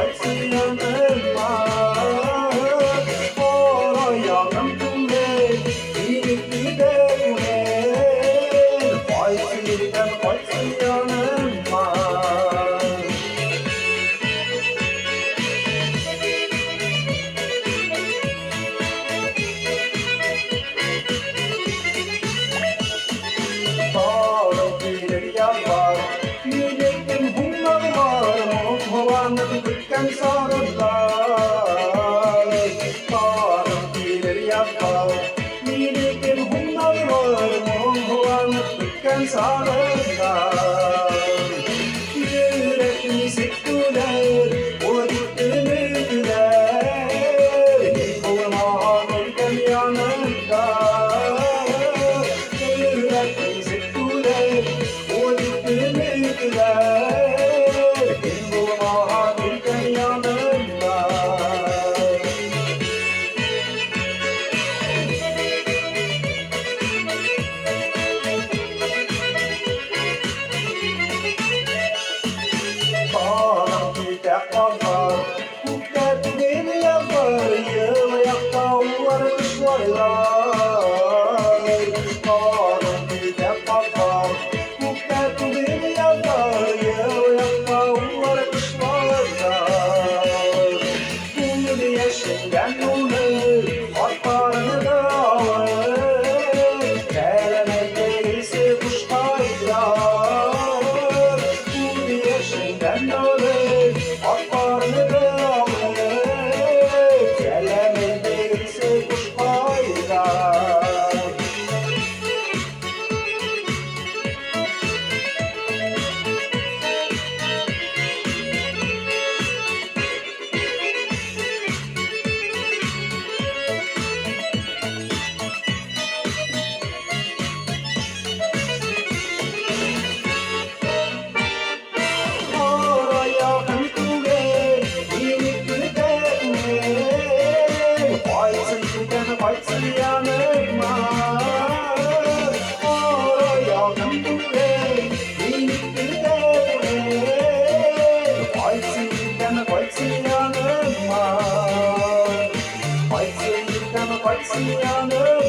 kaçsın yanıma. Oraya tuve birlikte de kaçsın yanıma. Yürekten humlar var, hovanın bitken sarılar. Tarım bilir yapar, yürekten humlar var, hovanın bitken sarılar. Yürekli sektüler, o gittiğini güler, olma bitken yanında. Yürekli sektüler, o gittiğini güler, olma bitken yanında. Kaçsın yanıma, oraya tuve birlikte de kaçsın yanıma. Kaçsın yanıma.